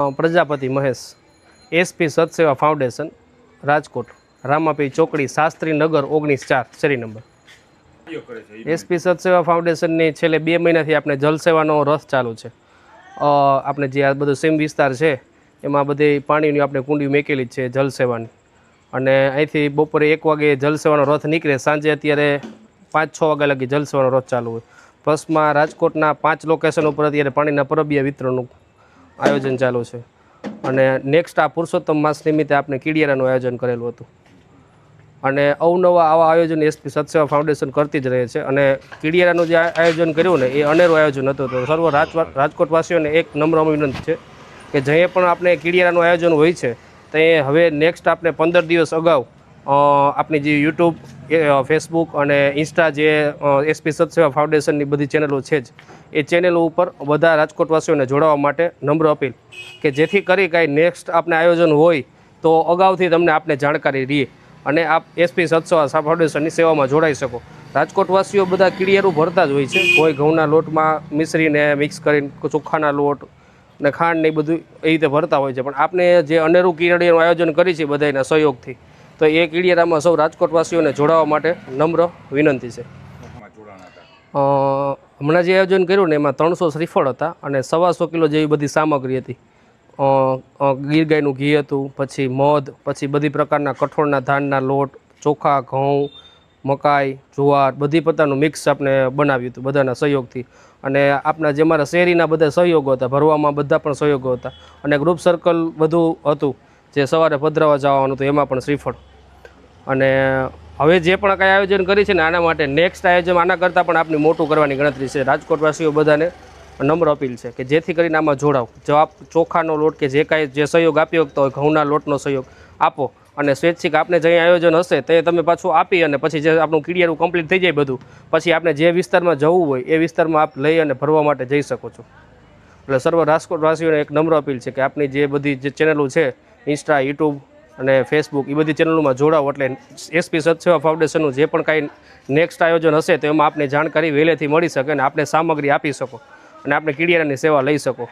Prajapati Mahesh, SP સતસેવા foundation, Rajkot, રામાપી ચોકડી, શાસ્ત્રી નગર 19/4 શેરી number. SP સતસેવા ફાઉન્ડેશનની છેલ્લે 2 મહિનાથી આપણે જલસેવાનો રથ ચાલુ છે। આપણે જે આ બધો સીમ વિસ્તાર છે એમાં બધી પાણીની આપણે કુંડી મેકેલી જ છે જલસેવાની, અને અહીંથી બપોરે 1 વાગે જલસેવાનો રથ નીકળે, સાંજે અત્યારે 5-6 વાગ્યા લગી જલસેવાનો રથ ચાલુ હોય। પ્લસમાં રાજકોટના 5 લોકેશન ઉપર અત્યારે પાણીના પરબીયા વિતરણનું આયોજન ચાલુ છે, અને નેક્સ્ટ આ પુરુષોત્તમ માસ નિમિત્તે આપણે કીડિયારાનું આયોજન કરેલું હતું, અને અવનવા આવા આયોજન એસપી સતસેવા ફાઉન્ડેશન કરતી જ રહે છે। અને કીડિયારાનું જે આયોજન કર્યું ને એ અનેરું આયોજન હતું, તો સર્વ રાજકોટવાસીઓને એક નમ્ર વિનંતી છે કે જે પણ આપણે કીડિયારાનું આયોજન હોય છે તે હવે નેક્સ્ટ આપણે 15 દિવસ અગાઉ આપણી જે યુટ્યુબ, ફેસબુક અને ઇન્સ્ટા જે એસપી સતસેવા ફાઉન્ડેશનની બધી ચેનલો છે જ, એ ચેનલો ઉપર બધા રાજકોટવાસીઓને જોડાવા માટે નમ્ર અપીલ કે જેથી કરી કાંઈ નેક્સ્ટ આપણે આયોજન હોય તો અગાઉથી તમને આપણે જાણકારી રહીએ અને આપ એસપી સતસેવા ફાઉન્ડેશનની સેવામાં જોડાઈ શકો। રાજકોટવાસીઓ બધા કીડિયારું ભરતા જ હોય છે, કોઈ ઘઉંના લોટમાં મિશ્રીને મિક્સ કરીને, ચોખાના લોટ ને ખાંડ ને એ બધું એ રીતે ભરતા હોય છે, પણ આપણે જે અનેરું કીડિયાનું આયોજન કરી છે બધાના સહયોગથી, તો એ કીડિયારામાં સૌ રાજકોટવાસીઓને જોડાવા માટે નમ્ર વિનંતી છે। હમણાં જે આયોજન કર્યું ને એમાં 300 શ્રીફળ હતા અને 125 કિલો જેવી બધી સામગ્રી હતી। ગીર ગાયનું ઘી હતું, પછી મધ, પછી બધી પ્રકારના કઠોળના ધાનના લોટ, ચોખા, ઘઉં, મકાઈ, જુવાર, બધી પ્રકારનું મિક્સ આપણે બનાવ્યું હતું બધાના સહયોગથી, અને આપણા જે અમારા શહેરીના બધા સહયોગો હતા, ભરવામાં બધા પણ સહયોગો હતા, અને ગ્રુપ સર્કલ બધું હતું જે સવારે પધરાવા જવાનું હતું એમાં પણ શ્રીફળ। અને હવે જે પણ કાંઈ આયોજન કરી છે ને આના માટે નેક્સ્ટ આયોજન આના કરતાં પણ આપણી મોટું કરવાની ગણતરી છે। રાજકોટવાસીઓ બધાને નમ્ર અપીલ છે કે જેથી કરીને આમાં જોડાવ, જો આપ ચોખાનો લોટ કે જે કાંઈ જે સહયોગ આપી શકતો હોય, ઘઉંના લોટનો સહયોગ આપો, અને સ્વૈચ્છિક આપણે જે આયોજન હશે તે તમે પાછું આપી અને પછી જે આપણું કીડિયારું કમ્પ્લીટ થઈ જાય બધું, પછી આપણે જે વિસ્તારમાં જવું હોય એ વિસ્તારમાં આપ લઈ અને ભરવા માટે જઈ શકો છો। એટલે સર્વ રાજકોટવાસીઓને એક નમ્ર અપીલ છે કે આપણી જે બધી જે ચેનલો છે, ઇન્સ્ટા, યુટ્યુબ અને ફેસબુક, એ બધી ચેનલોમાં જોડાવો, એટલે એસપી સતસેવા ફાઉન્ડેશનનું જે પણ કાંઈ નેક્સ્ટ આયોજન હશે તો એમાં આપણે જાણકારી વહેલેથી મળી શકે અને આપણે સામગ્રી આપી શકો અને આપણે કીડિયારાની સેવા લઈ શકો।